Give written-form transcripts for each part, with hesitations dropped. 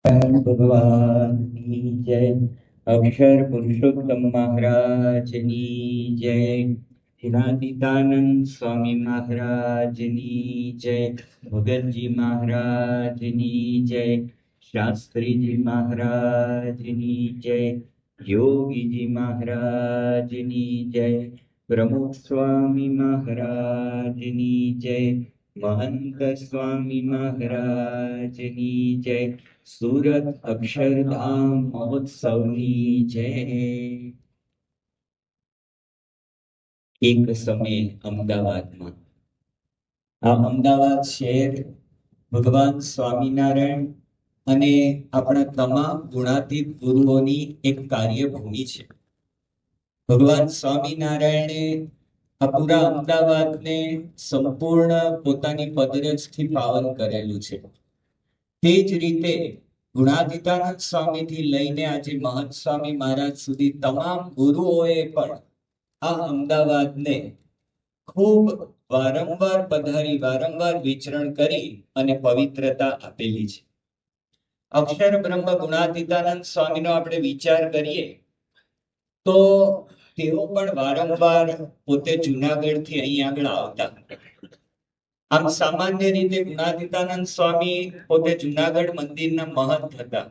ભગવાનની જય. અક્ષર પુરુષોત્તમ મહારાજની જય. હિરાતીતાનંદ સ્વામી મહારાજની જય. ભગતજી મહારાજની જય. શાસ્ત્રીજી મહારાજની જય. યોગીજી મહારાજની જય. પ્રમુખ સ્વામી મહારાજની જય. મહંત સ્વામી મહારાજની જય. સુરત અક્ષરધામ મહોત્સવની જય. એક સમયે અમદાવાદમાં, આ અમદાવાદ શહેર ભગવાન સ્વામિનારાયણ અને આપણા તમામ ગુણાતીત ગુરુઓની એક કાર્યભૂમિ છે. ભગવાન સ્વામિનારાયણે આ પૂરા અમદાવાદને સંપૂર્ણ પોતાની પદરજથી પાવન કરેલું છે. તે જ રીતે ગુણાતીતાનંદ સ્વામીથી લઈને આજે મહંત સ્વામી મહારાજ સુધી તમામ ગુરુઓએ પણ આ અમદાવાદને ખૂબ વારંવાર પધારી, વારંવાર વિચરણ કરી અને પવિત્રતા આપેલી છે. અક્ષર બ્રહ્મ ગુણાતીતાનંદ સ્વામીનો આપણે વિચાર કરીએ તો તેઓ પણ વારંવાર પોતે જુનાગઢથી અહીં આગળ આવતા. આમ સામાન્ય રીતે ગુણાતીતાનંદ સ્વામી પોતે જુનાગઢ મંદિરના મહંત હતા,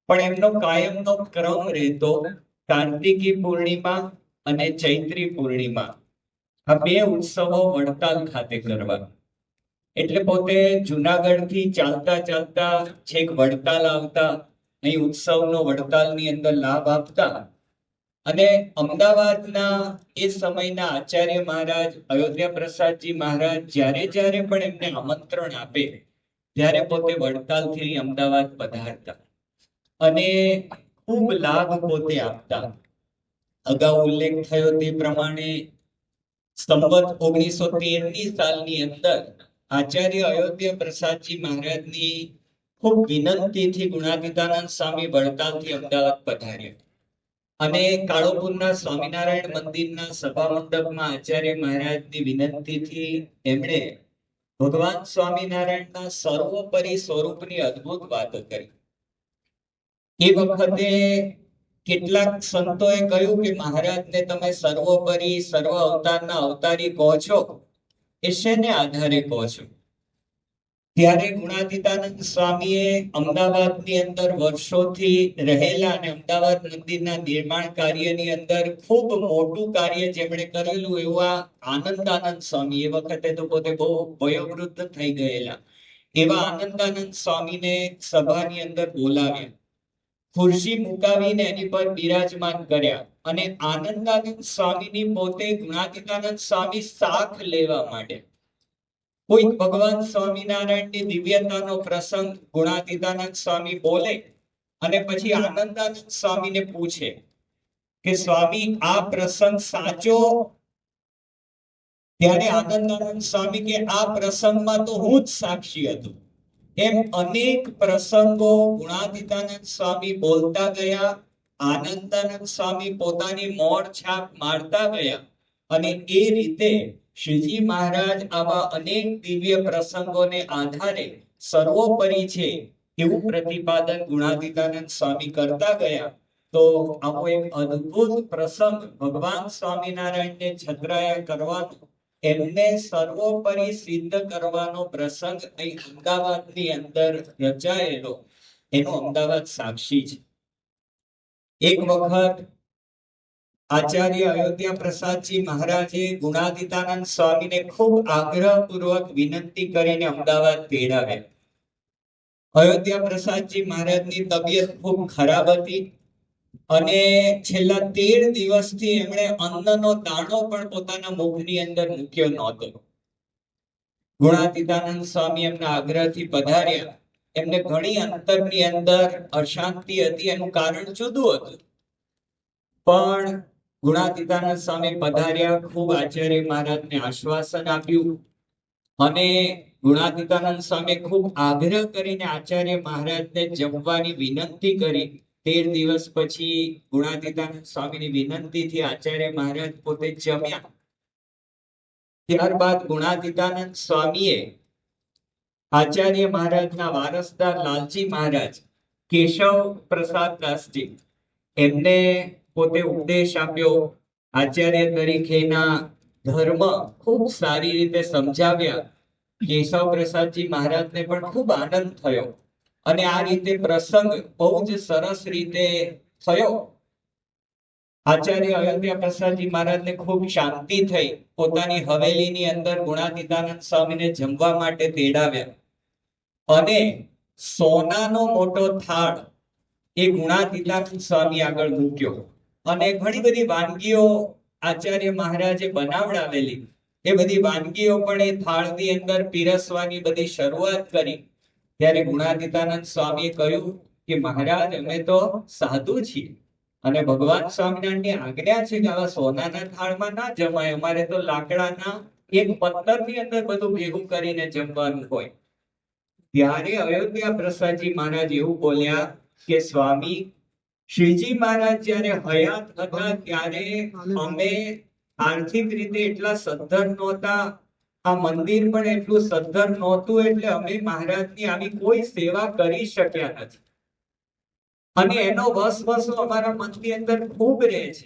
પણ એમનો કાયમનો ક્રમ રહેતો કાર્તિકી પૂર્ણિમા અને ચૈત્રી પૂર્ણિમા, આ બે ઉત્સવો વડતાલ ખાતે કરવા. એટલે પોતે જુનાગઢથી ચાલતા ચાલતા છેક વડતાલ આવતા, અહીં ઉત્સવનો વડતાલની અંદર લાભ આપતા અને અમદાવાદના એ સમયના આચાર્ય મહારાજ અયોધ્યા પ્રસાદજી મહારાજ જ્યારે જ્યારે પણ એમને આમંત્રણ આપે ત્યારે પોતે વડતાલથી અમદાવાદ પધારતા અને ખૂબ લાભ પોતે આપતા. અગાઉ ઉલ્લેખ થયો તે પ્રમાણે સંવત 1913ની સાલની અંદર આચાર્ય અયોધ્યા પ્રસાદજી મહારાજની ખૂબ વિનંતીથી ગુણાતીતાનંદ સ્વામી વડતાલથી અમદાવાદ પધાર્યા અને કાળોપુરના સ્વામિનારાયણ મંદિરના સભા મંડપમાં આચાર્ય મહારાજની વિનંતીથી એમણે ભગવાન સ્વામિનારાયણના સર્વોપરી સ્વરૂપની અદ્ભુત વાતો કરી. એ વખતે કેટલાક સંતોએ કહ્યું કે મહારાજને તમે સર્વોપરી, સર્વ અવતારના અવતારી કહો છો, એ શેને આધારે કહો છો? ત્યારે ગુણાતીતાનંદ સ્વામીએ અમદાવાદની અંદર વર્ષોથી રહેલા અને અમદાવાદ મંદિરના નિર્માણ કાર્યની અંદર ખૂબ મોટું કાર્ય જેમણે કરેલું એવા આનંદાનંદ સ્વામી, એ વખતે તો પોતે બહુ વયોવૃદ્ધ થઈ ગયેલા એવા આનંદાનંદ સ્વામીને સભાની અંદર બોલાવ્યા, ખુરશી મુકાવીને એની પર બિરાજમાન કર્યા અને આનંદાનંદ સ્વામીની પોતે ગુણાતીતાનંદ સ્વામી સાથ લેવા માટે કોઈ ભગવાન સ્વામિનારાયણની દિવ્યતાનો પ્રસંગ ગુણાતીતાનંદ સ્વામી બોલે અને પછી આનંદાનંદ સ્વામીને પૂછે કે સ્વામી આ પ્રસંગ સાચો? ત્યારે આનંદાનંદ સ્વામી કે આ પ્રસંગમાં તો હું જ સાક્ષી હતું. એમ અનેક પ્રસંગો ગુણાતીતાનંદ સ્વામી બોલતા ગયા, આનંદાનંદ સ્વામી પોતાની મોર છાપ મારતા ગયા અને એ રીતે શ્રીજી મહારાજ આવા અનેક દિવ્ય પ્રસંગોને આધારે સર્વોપરી છે એવું પ્રતિપાદન ગુણાતીતાનંદ સ્વામી કરતા ગયા. તો આવો એક અદ્ભુત પ્રસંગ ભગવાન સ્વામિનારાયણને છત્રાયા કરવાનો, એમને સર્વોપરી સિદ્ધ કરવાનો પ્રસંગ અહીં અમદાવાદની અંદર રચાયેલો, એનો અમદાવાદ સાક્ષી છે. એક વખત આચાર્ય અયોધ્યા પ્રસાદજી મહારાજે ગુણાતીતાનંદ સ્વામીને ખૂબ આગ્રહપૂર્વક વિનંતી કરીને અમદાવાદ તેડાવ્યા. અયોધ્યા પ્રસાદજી મહારાજની તબિયત ખૂબ ખરાબ હતી અને છેલ્લા 13 દિવસથી એમણે અન્નનો દાણો પણ પોતાના મુખની અંદર મૂક્યો નહોતો. ગુણાતીતાનંદ સ્વામી એમના આગ્રહથી પધાર્યા. એમને ઘણી અંતરની અંદર અશાંતિ હતી, એનું કારણ જુદું હતું, પણ ગુણાતીતાનંદ સ્વામી પધાર્યા, ખૂબ આચાર્ય મહારાજને આશ્વાસન આપ્યું અને ગુણાતીતાનંદ સ્વામી ખૂબ આગ્રહ કરીને આચાર્ય મહારાજને જમવાની વિનંતી કરી. 13 દિવસ પછી ગુણાતીતાનંદ સ્વામીની વિનંતીથી આચાર્ય મહારાજ પોતે જમ્યા. ત્યારબાદ ગુણાતીતાનંદ સ્વામીએ આચાર્ય મહારાજના વારસદાર લાલજી મહારાજ કેશવ પ્રસાદ દાસજી, એમને પોતે ઉપદેશ આપ્યો, આચાર્ય તરીકેના ધર્મ ખૂબ સારી રીતે સમજાવ્યા. કેશવ પ્રસાદજી મહારાજને પણ ખૂબ આનંદ થયો અને આ રીતે પ્રસંગ બહુ જ સરસ રીતે થયો. આચાર્ય અયોધ્યા પ્રસાદજી મહારાજને ખૂબ શાંતિ થઈ. પોતાની હવેલીની અંદર ગુણાતીતાનંદ સ્વામીને જમવા માટે તેડાવ્યા અને સોનાનો મોટો થાળ એ ગુણાતીતાનંદ સ્વામી આગળ મૂક્યો અને ઘણી બધી વાનગીઓ આચાર્ય મહારાજે બનાવડાવેલી. એ બધી વાનગીઓ પણ એ થાળની અંદર પીરસવાની બધી શરૂઆત કરી. ત્યારે ગુણાતીતાનંદ સ્વામીએ કહ્યું કે મહારાજ, અમે તો સાધુ છીએ અને ભગવાન સ્વામિનારાયણની આજ્ઞા છે કે આવા સોનાના થાળમાં ના જમાય. અમારે તો લાકડાના એક પત્તરની અંદર બધું ભેગું કરીને જમવાનું હોય. ત્યારે અયોધ્યા પ્રસાદજી મહારાજ એવું બોલ્યા કે સ્વામી, શ્રીજી મહારાજ જયારે હયાત હતા ત્યારે અમે આર્થિક રીતે એટલા સદ્ધર નહોતા, આ મંદિર પણ એટલું સદ્ધર નહોતું, એટલે અમે મહારાજની આવી કોઈ સેવા કરી શક્યા નથી અને એનો વસવસો અમારા મનની અંદર ખૂબ રહે છે.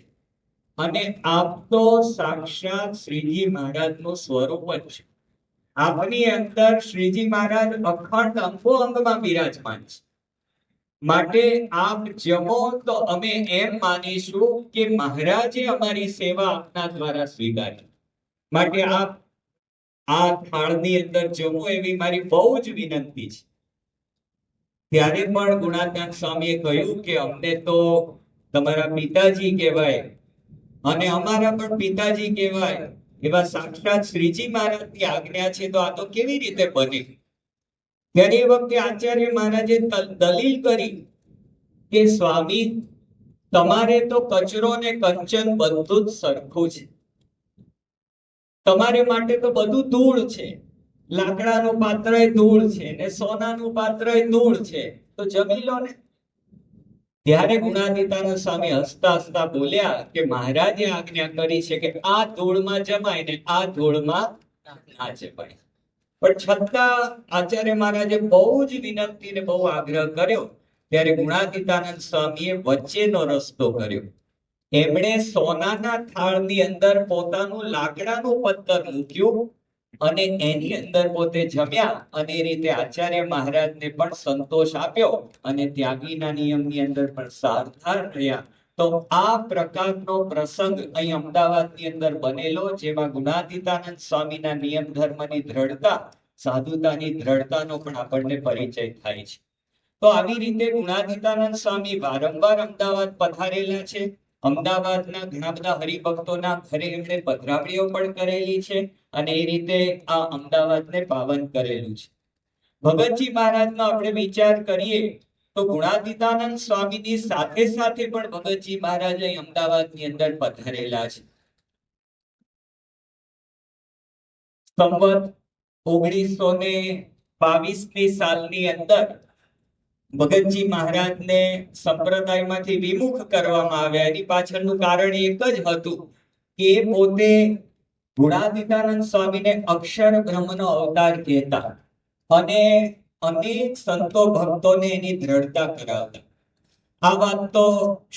અને આપ તો સાક્ષાત શ્રીજી મહારાજનું સ્વરૂપ જ છે. આપની અંદર શ્રીજી મહારાજ અખંડ અંગો અંગમાં બિરાજમાન છે. માટે આપ જમો તો અમે એમ માનીશું કે મહારાજે અમારી સેવા આપના દ્વારા સ્વીકારી. માટે આપ આ થાળની અંદર જમો એવી મારી બહુ જ વિનંતી છે. ત્યારે પણ ગુણાતીતાનંદ સ્વામીએ કહ્યું કે અમને તો તમારા પિતાજી કહેવાય અને અમારા પણ પિતાજી કહેવાય એવા સાક્ષાત શ્રીજી મહારાજની આજ્ઞા છે, તો આ તો કેવી રીતે બને? ત્યારે એ વખતે આચાર્ય મહારાજે દલીલ કરી કે સ્વામી, તમારે તો કચરો ને કંચન બધું જ સરખું છે. તમારે માટે તો બધું ધૂળ છે. લાકડાનું પાત્ર ધૂળ છે ને સોનાનું પાત્ર ધૂળ છે, તો જમી લો ને. ત્યારે ગુણાતીતાનંદ સ્વામી હસતા હસતા બોલ્યા કે મહારાજે આજ્ઞા કરી છે કે આ ધૂળમાં જમાય ને આ ધૂળમાં ના જમાય. પણ છતાં આચાર્ય મહારાજે બહુ જ વિનંતી ને બહુ આગ્રહ કર્યો. ત્યારે ગુણાતીતાનંદ સ્વામીએ વચ્ચેનો રસ્તો કર્યો. એમણે સોનાના થાળની અંદર પોતાનું લાકડાનું પત્તર મૂક્યું અને એની અંદર પોતે જમ્યા અને એ રીતે આચાર્ય મહારાજને પણ સંતોષ આપ્યો અને ત્યાગીના નિયમની અંદર પણ સારધાર રહ્યા. તો આ પ્રકારનો પ્રસંગ અહીં અમદાવાદની અંદર બનેલો, જેમાં ગુણાતીતાનંદ સ્વામીના નિયમ ધર્મની દ્રઢતા, સાધુતાની દ્રઢતાનો પણ આપણને પરિચય થાય છે. તો આવી રીતે ગુણાતીતાનંદ સ્વામી વારંવાર અમદાવાદ પધારેલા છે. અમદાવાદના ઘણા બધા હરિભક્તોના ઘરે એમણે પધરામણીઓ પણ કરેલી છે અને એ રીતે આ અમદાવાદને પાવન કરેલું છે. ભગતજી મહારાજનો આપણે વિચાર કરીએ તો ગુણાતીતાનંદ સ્વામીની સાથે સાથે પણ ભગતજી મહારાજ અહીં અમદાવાદની અંદર પધારેલા છે. સંવત 1922ની સાલની અંદર ભગતજી મહારાજને સંપ્રદાયમાંથી વિમુખ કરવામાં આવ્યા. એની પાછળનું કારણ એક જ હતું કે પોતે ગુણાતીતાનંદ સ્વામીને અક્ષર બ્રહ્મનો અવતાર કહેતા અને અનેક સંતો ભક્તોને એની દ્રઢતા કરાવતા. આ વાત તો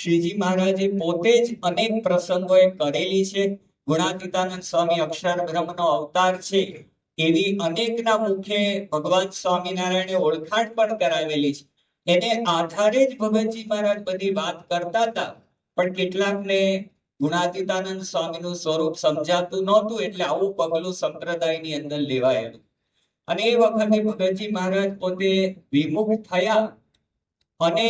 શ્રીજી મહારાજે પોતે જ અનેક પ્રસંગોએ કરેલી છે. ગુણાતીતાનંદ સ્વામી અક્ષર બ્રહ્મનો અવતાર છે એવી અનેકના મુખે ભગવાન સ્વામિનારાયણે ઓળખાણ પણ કરાવેલી છે. એને આધારે જ ભગતજી મહારાજ બધી વાત કરતા હતા. પણ કેટલાકને ગુણાતીતાનંદ સ્વામીનું સ્વરૂપ સમજાતું નહોતું, એટલે આવું પગલું સંપ્રદાયની અંદર લેવાયેલું અને એ વખતે ભગતજી મહારાજ પોતે વિમુખ થયા અને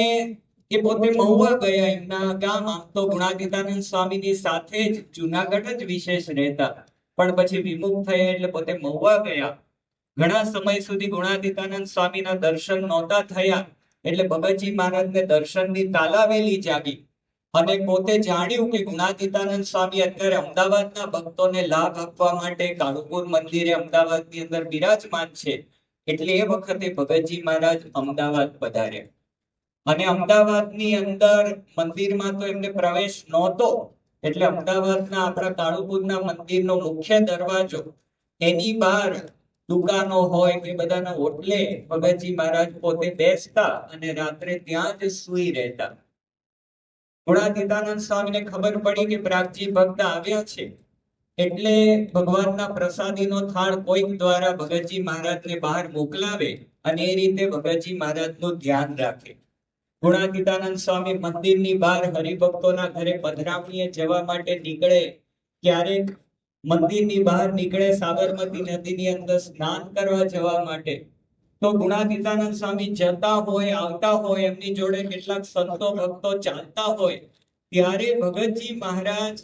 એ પોતે મહુવા ગયા. એમના ગામ આમ તો ગુણાતીતાનંદ સ્વામીની સાથે જ જુનાગઢ જ વિશેષ રહેતા, પણ પછી વિમુખ થયા એટલે પોતે મહુવા ગયા. ઘણા સમય સુધી ગુણાતીતાનંદ સ્વામીના દર્શન નહોતા થયા એટલે ભગતજી મહારાજને દર્શનની તાલાવેલી જાગી અને પોતે જાણ્યું કે ગુણાતીતાનંદ સ્વામી અત્યારે અમદાવાદના ભક્તોને લાભ આપવા માટે કાળુપુર મંદિરે અમદાવાદની અંદર બિરાજમાન છે. એટલે એ વખતે ભગતજી મહારાજ અમદાવાદ પધાર્યા અને અમદાવાદની અંદર મંદિરમાં તો એમને પ્રવેશ નહોતો, એટલે અમદાવાદના આપણા કાળુપુરના મંદિરનો મુખ્ય દરવાજો, એની બહાર દુકાનો હોય કે બધાના હોટલે ભગતજી મહારાજ પોતે બેસતા અને રાત્રે ત્યાં જ સૂઈ રહેતા. ગુણાતીતાનંદ સ્વામીને ખબર પડી કે પ્રાગજી ભક્ત આવ્યા છે, એટલે ભગવાનના પ્રસાદીનો થાળ કોઈક દ્વારા ભગતજી મહારાજને બહાર મોકલાવે અને એ રીતે ભગતજી મહારાજનું ધ્યાન રાખે. ગુણાતીતાનંદ સ્વામી મંદિરની બહાર હરિભક્તોના ઘરે પધરામણીએ જવા માટે નીકળે. ક્યારેક મંદિરની બહાર નીકળે સાબરમતી નદીની અંદર સ્નાન કરવા જવા માટે, તો ગુણાતીતાનંદ સ્વામી જતા હોય આવતા હોય, એમની જોડે કેટલાક સંતો ભક્તો ચાલતા હોય, ત્યારે ભગતજી મહારાજ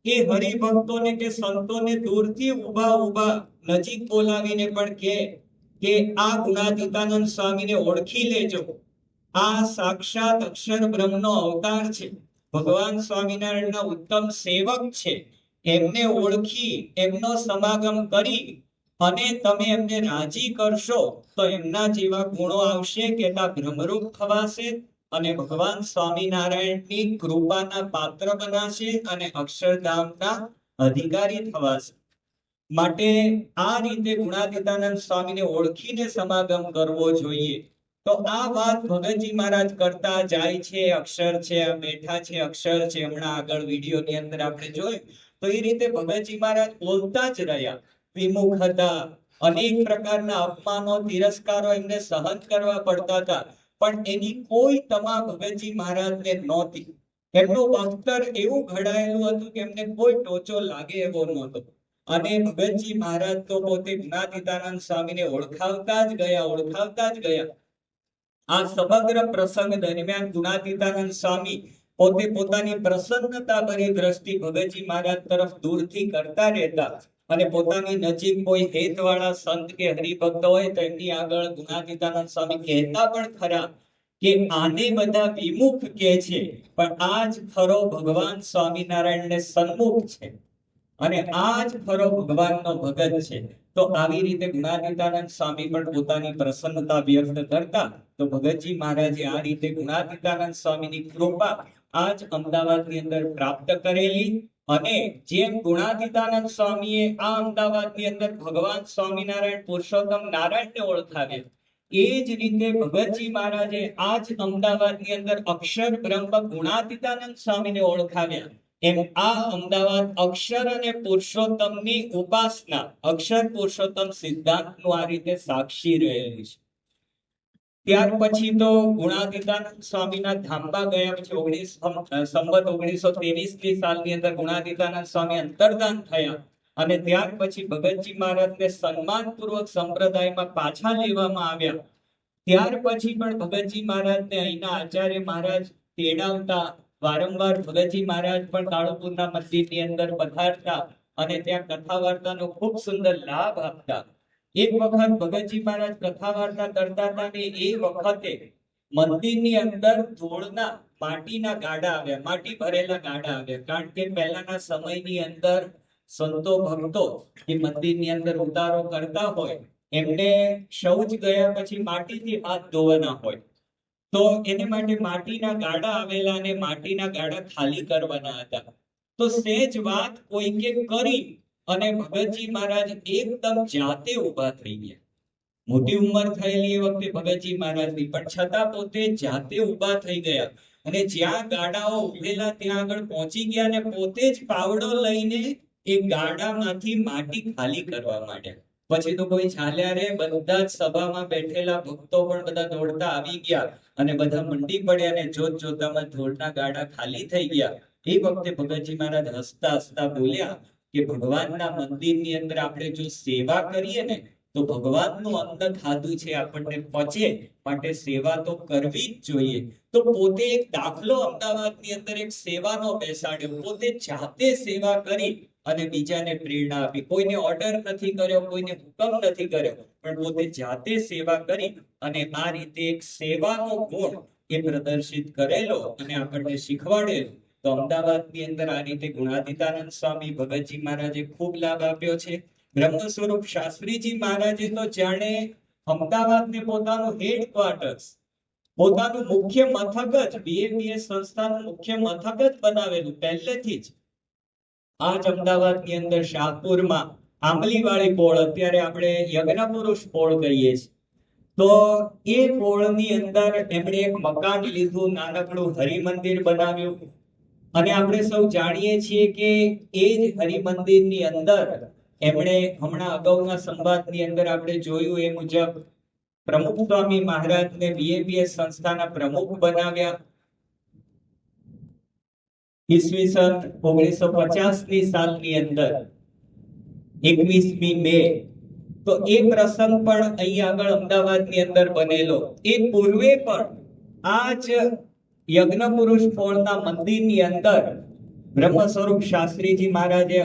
એ હરિભક્તોને કે સંતોને દૂરથી ઊભા ઊભા નજીક બોલાવીને પણ કે આ ગુણાતીતાનંદ સ્વામીને ઓળખી લેજો, આ સાક્ષાત અક્ષર બ્રહ્મનો અવતાર છે, ભગવાન સ્વામિનારાયણના ઉત્તમ સેવક છે, એમને ઓળખી એમનો સમાગમ કરી અને તમે એમને રાજી કરશો તો એમના જેવા ગુણો આવશે કે બ્રહ્મરૂપ ખવાશે અને ભગવાન સ્વામિનારાયણની કૃપાના પાત્ર બનાશે અને અક્ષરધામના અધિકારી થવાશે. માટે આ રીતે ગુણાતીતાનંદ સ્વામીને ઓળખીને સમાગમ કરવો જોઈએ. તો આ વાત ભગતજી મહારાજ કરતા જાય છે. અક્ષર છે, આ બેઠા છે, અક્ષર છે. હમણાં આગળ વિડીયોની અંદર આપણે જોયું તો એ રીતે ભગતજી મહારાજ બોલતા જ રહ્યા. વિમુખ હતા, અનેક પ્રકારના અપમાનો તિરસ્કારો એમને સહન કરવા પડતા હતા, પણ એની કોઈ તમા ભગતજી મહારાજને નહોતી. એમનું અંતર એવું ઘડાયેલું હતું કે એમને કોઈ ટોચો લાગે એવો નહોતો. અને ભગતજી મહારાજ તો પોતે ગુણાતીતાનંદ સ્વામીને ઓળખાવતા જ ગયા. આ સમગ્ર પ્રસંગ દરમિયાન ગુણાતીતાનંદ સ્વામી પોતે પોતાની પ્રસન્નતા ભરી દ્રષ્ટિ ભગતજી મહારાજ તરફ દૂરથી કરતા રહેતા અને પોતાની નજીક કોઈ હેતવાળા સંત કે હરિભક્ત હોય તો એમની આગળ ગુણાતીતાનંદ સ્વામી કહેતા પણ ખરા કે આને બધા વિમુખ કહે છે, પણ આ જ ખરો ભગવાન સ્વામિનારાયણને સન્મુખ છે અને આ જ ખરો ભગવાનનો ભગત છે. તો આવી રીતે ગુણાતીતાનંદ સ્વામી પણ પોતાની પ્રસન્નતા વ્યક્ત કરતા. તો ભગતજી મહારાજે આ રીતે ગુણાતીતાનંદ સ્વામીની કૃપા આજ અમદાવાદની અંદર પ્રાપ્ત કરેલી. અને જેમ ગુણાતીતાનંદ સ્વામીએ આ અમદાવાદની અંદર ભગવાન સ્વામિનારાયણ પુરુષોત્તમ નારાયણને ઓળખાવ્યા, એ જ રીતે ભગતજી મહારાજે આજ અમદાવાદની અંદર અક્ષર બ્રહ્મ ગુણાતીતાનંદ સ્વામીને ઓળખાવ્યા. એમ આ અમદાવાદ અક્ષર અને પુરુષોત્તમની ઉપાસના, અક્ષર પુરુષોત્તમ સિદ્ધાંતનું આ રીતે સાક્ષી રહેલી છે. ત્યાર પછી તો ગુણાતીતાનંદ સ્વામીના ધામમાં ગયા પછી સંવત 1923 સાલની અંદર ગુણાતીતાનંદ સ્વામી અંતર્ધાન થયા અને ત્યાર પછી ભગતજી મહારાજને સન્માનપૂર્વક સંપ્રદાયમાં પાછા લેવામાં આવ્યા. ત્યાર પછી પણ ભગતજી મહારાજને અહીંના આચાર્ય મહારાજ તેડાવતા, વારંવાર ભગતજી મહારાજ પણ કાળુપુરના મંદિરની અંદર પધારતા અને ત્યાં કથા વાર્તાનો ખૂબ સુંદર લાભ આપતા. એક વખત ભગતજી મહારાજ કથા વાર્તા કરતા હતા ને એ વખતે મંદિરની અંદર ધૂળના માટીના ગાડા આવ્યા, માટી ભરેલા ગાડા આવ્યા. કારણ કે પહેલાના સમયની અંદર સંતો ભક્તો એ મંદિરની અંદર ઉતારો કરતા હોય, એમને શૌચ ગયા પછી માટીથી હાથ ધોવાના હોય, તો એને માટે માટીના ગાડા આવેલા અને માટીના ગાડા ખાલી કરવાના હતા. તો સેજ વાત કોઈકે કરી અને ભગતજી મહારાજ એકદમ જાતે ઊભા થઈ ગયા. મોટી ઉંમર થયેલી એ વખતે ભગતજી મહારાજની, પણ છતાં પોતે જાતે ઊભા થઈ ગયા અને જ્યાં ગાડાઓ ઉભેલા ત્યાં આગળ પહોંચી ગયા અને પોતે જ પાવડો લઈને એ ગાડામાંથી માટી ખાલી કરવા માંડ્યા. પછી તો કોઈ ચાલ્યા રે, બધા જ સભામાં બેઠેલા ભક્તો પણ બધા દોડતા આવી ગયા અને બધા મંડી પડ્યા અને જોત જોતામાં ધૂળના ગાડા ખાલી થઈ ગયા. એ વખતે ભગતજી મહારાજ હસતા હસતા બોલ્યા કે ભગવાનના મંદિરની અંદર આપણે જો સેવા કરીએ ને તો ભગવાનનું અન્ન ખાધું છે આપણને પચે, માટે સેવા તો કરવી જ જોઈએ. તો પોતે એક દાખલો અમદાવાદની અંદર એક સેવાનો બેસાડ્યો, પોતે જાતે સેવા કરી અને બીજાને પ્રેરણા આપી. કોઈને ઓર્ડર નથી કર્યો, કોઈને હુકમ નથી કર્યો, પણ પોતે જાતે સેવા કરી અને આ રીતે એક સેવાનો ગુણ એ પ્રદર્શિત કરેલો અને આપણને શીખવાડેલો. તો અમદાવાદની અંદર આ રીતે ગુણાતીતાનંદ સ્વામી, ભગતજી મહારાજે ખૂબ લાભ આપ્યો છે. બ્રહ્મ સ્વરૂપ શાસ્ત્રીજી મહારાજે તો જાણે અમદાવાદને પોતાનું હેડક્વાર્ટર્સ, પોતાનું મુખ્ય મથક જ, BAPS સંસ્થાનું મુખ્ય મથક જ બનાવેલું પહેલેથી જ. આજ અમદાવાદની અંદર શાહપુરમાં આંબલીવાળી પોળ, અત્યારે આપણે યજ્ઞ પુરુષ પોળ કહીએ છીએ. તો એ પોળની અંદર એમણે એક મકાન લીધું, નાનકડું હરિમંદિર બનાવ્યું. અને આપણે સૌ જાણીએ છીએ કે એ જ હરિમંદિરની અંદર એમણે હમણાં અગાઉના સંવાદની અંદર આપણે જોયું એ મુજબ પ્રમુખ સ્વામી મહારાજને BAPS સંસ્થાના પ્રમુખ બનાવ્યા. ઈસવીસન 1950ની સાલની અંદર 21મી મે. તો એ પ્રસંગ પણ અહીં આગળ અમદાવાદની અંદર બનેલો. એ પૂર્વે પણ આ જ યજ્ઞ પુરુષ પોળના મંદિરની અંદર બ્રહ્મ સ્વરૂપ શાસ્ત્રીજી મહારાજે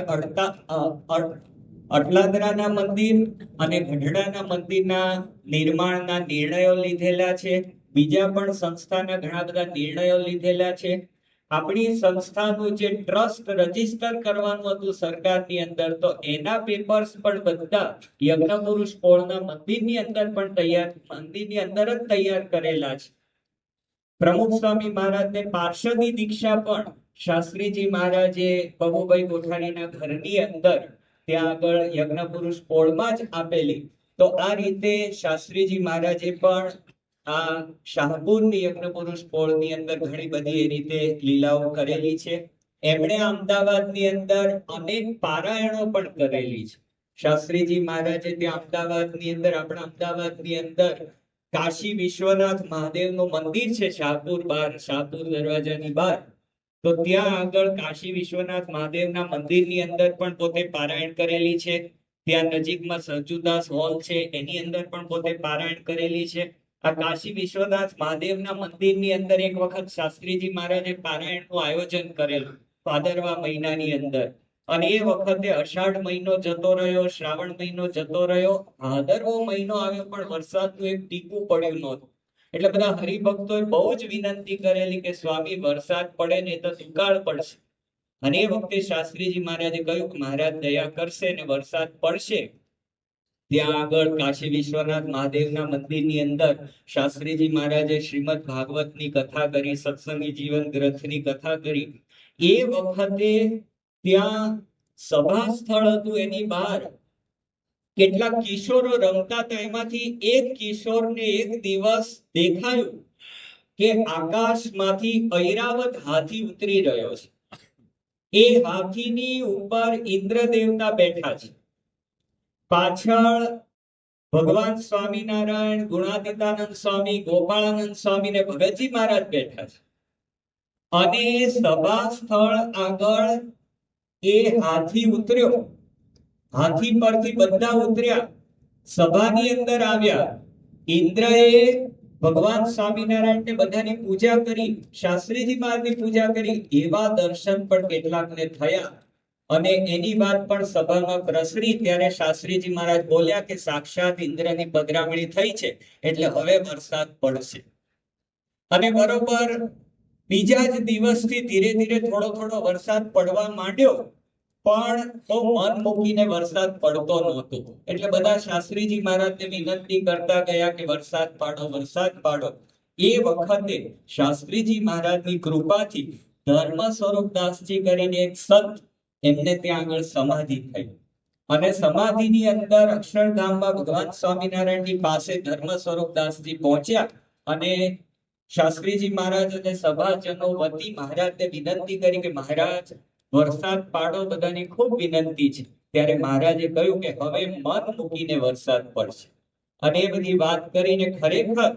અટલાદરાના મંદિર અને ગઢડાના મંદિરના નિર્માણના નિર્ણયો લીધેલા છે. બીજા પણ સંસ્થાના ઘણા બધા નિર્ણયો લીધેલા છે. આપણી સંસ્થાનું જે ટ્રસ્ટ રજીસ્ટર કરવાનું હતું સરકારની અંદર, તો એના પેપર્સ પણ બધા યજ્ઞ પુરુષ પોળના મંદિરની અંદર જ તૈયાર કરેલા છે. પ્રમુખ સ્વામી મહારાજને પાર્ષદી દીક્ષા પણ શાસ્ત્રીજી મહારાજે પબુભાઈ કોઠારીના ઘરની અંદર ત્યાં આગળ યજ્ઞ પુરુષ પોળમાં જ આપેલી. તો આ રીતે શાસ્ત્રીજી મહારાજે પણ આ શાહપુરની યજ્ઞ પુરુષ પોળની અંદર ઘણી બધી એ રીતે લીલાઓ કરેલી છે. એમણે અમદાવાદની અંદર અનેક પારાયણો પણ કરેલી છે. શાસ્ત્રીજી મહારાજે ત્યાં અમદાવાદની અંદર, આપણા અમદાવાદની અંદર કાશી વિશ્વનાથ મહાદેવનું મંદિર છે શાહપુર બહાર, શાહપુર દરવાજાની બહાર. તો ત્યાં આગળ કાશી વિશ્વનાથ મહાદેવના મંદિરની અંદર પણ પોતે પારાયણ કરેલી છે. ત્યાં નજીકમાં સરજુદાસ હોલ છે, એની અંદર પણ પોતે પારાયણ કરેલી છે. આ કાશી વિશ્વનાથ મહાદેવના મંદિરની અંદર એક વખત શાસ્ત્રીજી મહારાજે પારાયણનું આયોજન કરેલું ભાદરવા મહિનાની અંદર. અને એ વખતે અષાઢ મહિનો જતો રહ્યો, શ્રાવણ મહિનો જતો રહ્યો, ભાદરવો મહિનો આવ્યો, પણ વરસાદનું એક ટીપું પડ્યું નહોતું. એટલે બધા હરિભક્તોએ બહુ જ વિનંતી કરેલી કે સ્વામી વરસાદ પડે ને તો દુકાળ પડશે. અને એ વખતે શાસ્ત્રીજી મહારાજે કહ્યું કે મહારાજ દયા કરશે ને વરસાદ પડશે. ત્યાં આગળ કાશી વિશ્વનાથ મહાદેવના મંદિરની અંદર શાસ્ત્રીજી મહારાજે શ્રીમદ ભાગવતની કથા કરી, સત્સંગી જીવન ગ્રંથની કથા કરી. એ વખતે ત્યાં સભા સ્થળ હતું, એની બહાર કેટલાક કિશોરો રમતા હતા. એમાંથી એક કિશોરને એક દિવસ દેખાયું કે આકાશમાંથી ઐરાવત હાથી ઉતરી રહ્યો છે. એ હાથીની ઉપર ઇન્દ્ર દેવતા બેઠા છે. પાછળ ભગવાન સ્વામિનારાયણ, ગુણાતીતાનંદ સ્વામી, ગોપાળાનંદ સ્વામી ને ભગતજી મહારાજ બેઠા છે. અને સભા સ્થળ આગળ એ હાથી ઉતર્યો. હાથી પરથી બધા ઉતર્યા, સભાની અંદર આવ્યા. ઇન્દ્રએ ભગવાન સ્વામિનારાયણને બધાની પૂજા કરી, શાસ્ત્રીજી મહારાજની પૂજા કરી. એવા દર્શન પણ કેટલાકને થયા. અને એની વાત પણ સભામાં પ્રસરી. ત્યારે શાસ્ત્રીજી મહારાજ બોલ્યા કે સાક્ષાત ઇન્દ્રની પધરામણી થઈ છે, એટલે હવે વરસાદ પડશે. અને બરોબર બીજા જ દિવસથી ધીરે ધીરે થોડો થોડો વરસાદ પડવા માંડ્યો. પણ બહુ મન મૂકીને વરસાદ પડતો નહોતો. એટલે બધા શાસ્ત્રીજી મહારાજને વિનંતી કરતા ગયા કે વરસાદ પાડો, વરસાદ પાડો. એ વખતે શાસ્ત્રીજી મહારાજની કૃપાથી ધર્મ સ્વરૂપદાસજી કરીને એક સંત, એમને ત્યાં આગળ સમાધિ થઈ. અને સમાધિની અંદર અક્ષરધામમાં ભગવાન સ્વામિનારાયણની પાસે ધર્મ સ્વરૂપદાસજી પહોંચ્યા. અને શાસ્ત્રીજી મહારાજ અને સભાજનો વતી મહારાજને વિનંતી કરી કે મહારાજ વરસાદ પાડો, બધાની ખૂબ વિનંતી છે. ત્યારે મહારાજે કહ્યું કે હવે મન મૂકીને વરસાદ પડશે. અને એ બધી વાત કરીને ખરેખર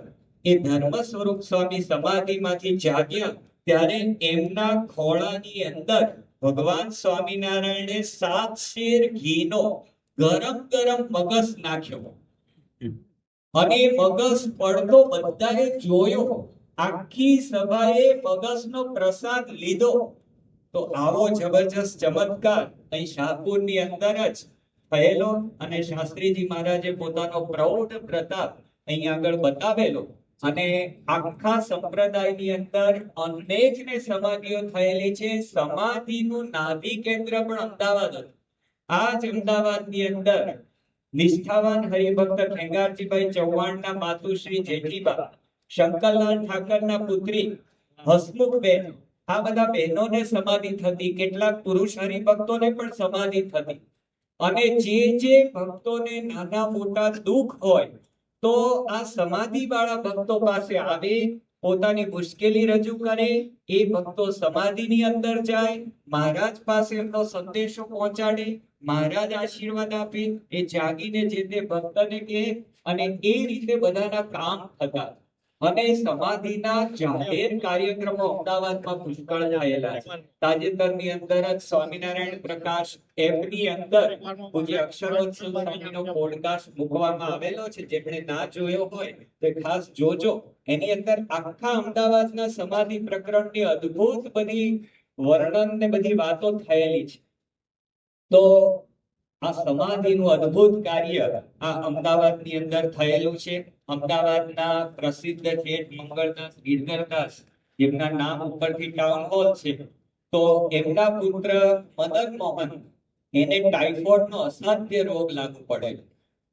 એ ધર્મ સ્વરૂપ સ્વામી સમાધિમાંથી જાગ્યા. ત્યારે એમના ખોળાની અંદર ભગવાન સ્વામિનારાયણે 7 શેર ઘીનો ગરમ ગરમ મગસ નાખ્યો. અને મગસ પડતો બધાએ જોયો. આખી સભાએ મગસનો પ્રસાદ લીધો. તો આવો જબરજસ્ત ચમત્કાર અહીં શાહપુરની અંદર જ થયેલો. અને શાસ્ત્રીજી મહારાજે પોતાનો પ્રૌઢ પ્રતાપ અહીં આગળ બતાવેલો. અને આખા સંપ્રદાયની અંદર અનેકને સમાધિઓ થયેલી છે. સમાધિનું નાભી કેન્દ્ર પણ અમદાવાદ હતું. આ જ અમદાવાદની અંદર નિષ્ઠાવાન હરિભક્ત ખેંગારજીભાઈ ચૌહાણના માતુશ્રી જેઠીબા, શંકરલાલ ઠાકરના પુત્રી હસમુખબેન, આ બધા બહેનોને સમાધિ થતી. કેટલાક પુરુષ હરિભક્તોને પણ સમાધિ થતી. અને જે ભક્તોને નાના મોટા દુઃખ હોય તો આ સમાધિ વાળા ભક્તો પાસે આવે, પોતાની મુશ્કેલી રજૂ કરે, એ ભક્તો સમાધિની અંદર જાય, મહારાજ પાસે એમનો સંદેશો પહોંચાડે, મહારાજ આશીર્વાદ આપે, એ જાગીને જે તે ભક્તને કહે, અને એ રીતે બધાના કામ થતા. અને સમાધિના જાહેર કાર્યક્રમો અમદાવાદમાં પુષ્કળ થયેલા છે. તાજેતરની અંદર જ સ્વામિનારાયણ પ્રકાશ એપની અંદર પૂજ્ય અક્ષરોત્સવ સ્વામીનો પોડકાસ્ટ મૂકવામાં આવેલો છે. જેમણે ના જોયો હોય તે ખાસ જોજો. એની અંદર આખા અમદાવાદના સમાધિ પ્રકરણની અદ્ભુત બધી વર્ણન ને બધી વાતો થયેલી છે. તો આ સમાધિનું અદ્ભુત કાર્ય આ અમદાવાદની અંદર થયેલું છે. અમદાવાદના પ્રસિદ્ધ શેઠ મંગળદાસ ગિરધરદાસ, જેમના નામ ઉપરથી ટાઉન હોલ છે, તો એમના પુત્ર મદન મોહન, એને ટાઇફોઇડનો અસાધ્ય રોગ લાગુ પડેલો.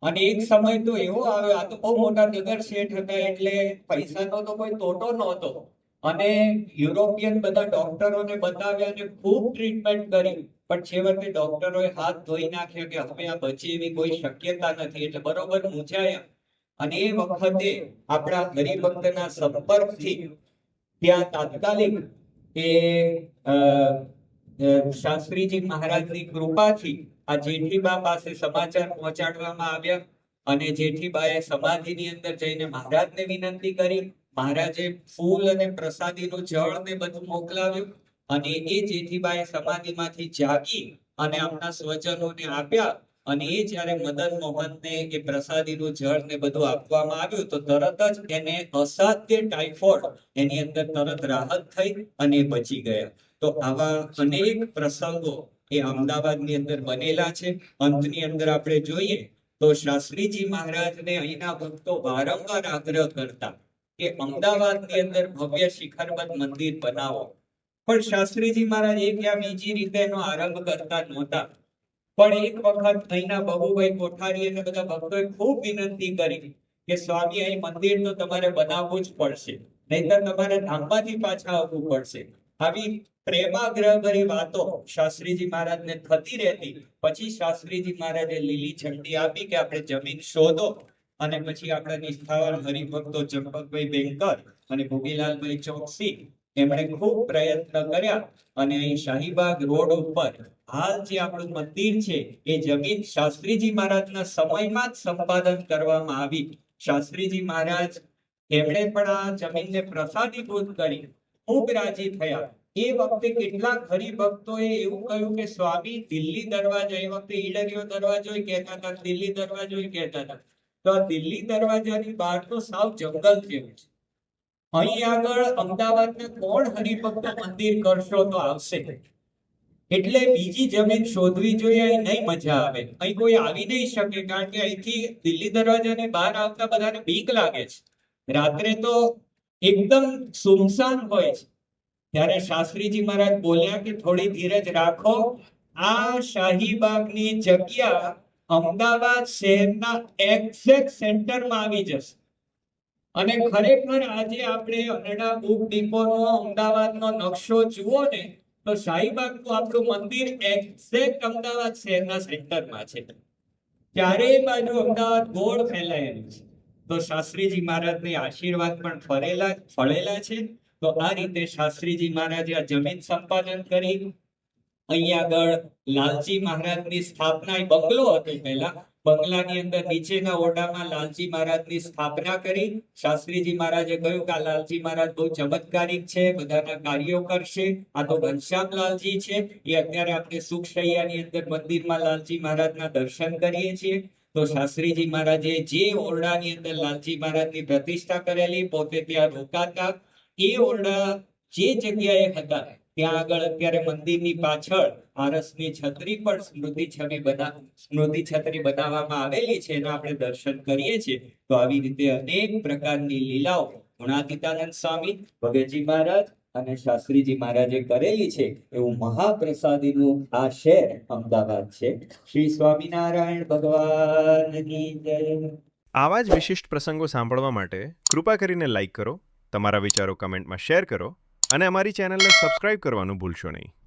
અને એક સમય તો એવો આવ્યો, આ તો બહુ મોટા નગર શેઠ હતા એટલે પૈસાનો તો કોઈ તોટો નહોતો, અને યુરોપિયન બધા ડોક્ટરોને બતાવ્યા અને ખૂબ ટ્રીટમેન્ટ કરી, પણ છેવટે ડોક્ટરોએ હાથ ધોઈ નાખ્યા કે હવે આ બચે એવી કોઈ શક્યતા નથી. એટલે બરોબર મૂંઝાયા. અને એ વખતે આપણા હરિભક્તના સંપર્કથી ત્યાં તાત્કાલિક એ શાસ્ત્રીજી મહારાજની કૃપાથી આ જેઠીબા પાસે સમાચાર પહોંચાડવામાં આવ્યા. અને જેઠીબાએ સમાધિની અંદર જઈને મહારાજને વિનંતી કરી. મહારાજે ફૂલ અને પ્રસાદીનું જળ ને બધું મોકલાવ્યું, અને એ જેઠીબાએ સમાધિમાંથી જાગી અને આપણા સ્વજનોને આપ્યા. અને એ જ્યારે મદન મોહનને એ પ્રસાદીનું જળ ને બધું આપવામાં આવ્યું તો તરત જ એને અસાધ્ય ટાઇફોઇડ, એની અંદર તરત રાહત થઈ અને બચી ગયા. તો આવા અનેક પ્રસંગો એ અમદાવાદની અંદર બનેલા છે. અંતની અંદર આપણે જોઈએ તો શાસ્ત્રીજી મહારાજને અહીંના ભક્તો વારંવાર આગ્રહ કરતા કે અમદાવાદની અંદર ભવ્ય શિખરબદ્ધ મંદિર બનાવો. પણ શાસ્ત્રીજી મહારાજ એક યા બીજી રીતે એનો આરંભ કરતા નહોતા. પણ એક વખત અહીંના બહુભાઈ કોઠારી અને બધા ભક્તોએ ખૂબ વિનંતી કરી કે સ્વામી, અહીં મંદિર તો તમારે બનાવવું જ પડશે, નહીંતર તમારે ધામમાંથી પાછા આવવું પડશે. આવી પ્રેમાગ્રહભરી વાતો શાસ્ત્રીજી મહારાજને થતી રહેતી. પછી શાસ્ત્રીજી મહારાજે લીલી ઝંડી આપી કે આપણે જમીન શોધો. અને પછી આપણા નિષ્ઠાવાન હરિભક્તો ચંપકભાઈ બેંકર અને ભોગીલાલભાઈ ચોકસી, એમણે ખૂબ પ્રયત્ન કર્યા અને અહીં શાહીબાગ રોડ ઉપર હાલ જે આપણું મંદિર છે એ જમીન શાસ્ત્રીજી મહારાજના સમયમાં જ સંપાદન કરવામાં આવી. શાસ્ત્રીજી મહારાજ એમણે પણ આ જમીનને પ્રસાદીભૂત કરી, ખૂબ રાજી થયા. એ વખતે કેટલાક હરિભક્તોએ એવું કહ્યું કે સ્વામી, દિલ્હી દરવાજા, એ વખતે ઈડરિયો દરવાજો કહેતા હતા, દિલ્હી દરવાજો કહેતા હતા, તો આ દિલ્હી દરવાજાની બહાર તો સાવ જંગલ જેવું છે. અહીં આગળ અમદાવાદના કોણ હરિભક્તો મંદિર કરશો તો આવશે, એટલે બીજી જમીન શોધવી જોઈએ. અહીં નહીં મજા આવે, અહીં કોઈ આવી નહીં શકે, કારણ કે અહીંથી દિલ્હી દરવાજાની બહાર આવતા બધાને બીક લાગે છે. રાત્રે તો એકદમ સુમસાન હોય છે. ત્યારે શાસ્ત્રીજી મહારાજ બોલ્યા કે થોડી ધીરજ રાખો, આ શાહીબાગની જગ્યા અમદાવાદ શહેરના એક્ઝેક્ટ સેન્ટરમાં આવી જશે. અને ખરેખર આજે આપણે અનડા બુક ડિપોનો અમદાવાદનો નકશો જુઓ ને તો શાહીબાગનું આપણું મંદિર એક્ઝેક્ટ અમદાવાદ શહેરના સેન્ટરમાં છે. ચારેય બાજુ અમદાવાદ ગોળ ફેલાયેલું છે. તો શાસ્ત્રીજી મહારાજને આશીર્વાદ પણ ફળેલા છે. તો આ રીતે શાસ્ત્રીજી મહારાજે આ જમીન સંપાદન કરી. અહીં આગળ લાલજી મહારાજની સ્થાપના, બંગલો હતો પહેલા, બંગલાની અંદર નીચેના ઓરડામાં લાલજી મહારાજની સ્થાપના કરી. શાસ્ત્રીજી મહારાજે કહ્યું કે આ લાલજી મહારાજ બહુ ચમત્કારિક છે, બધાના કાર્યો કરશે. આ તો ઘનશ્યામલાલજી છે, એ અત્યારે આપણે સુખશૈયાની અંદર મંદિરમાં લાલજી મહારાજના દર્શન કરીએ છીએ. તો શાસ્ત્રીજી મહારાજે જે ઓરડાની અંદર લાલજી મહારાજની પ્રતિષ્ઠા કરેલી, પોતે ત્યાં રોકાતા. એ ઓરડા જે જગ્યાએ હતા ત્યાં આગળ અત્યારે મંદિરની પાછળ આરસની છત્રી પણ સ્મૃતિ છત્રી બનાવવામાં આવેલી છે, એના આપણે દર્શન કરીએ છીએ. તો આવી રીતે અનેક પ્રકારની લીલાઓ ગુણાતીતાનંદ સ્વામી, ભગતજી મહારાજ અને શાસ્ત્રીજી મહારાજે કરેલી છે. એવું મહાપ્રસાદીનું આ શહેર અમદાવાદ છે. શ્રી સ્વામિનારાયણ ભગવાનની જય. આવા જ વિશિષ્ટ પ્રસંગો સાંભળવા માટે કૃપા કરીને લાઈક કરો, તમારા વિચારો કમેન્ટમાં શેર કરો અને અમારી ચેનલને સબસ્ક્રાઇબ કરવાનું ભૂલશો નહીં.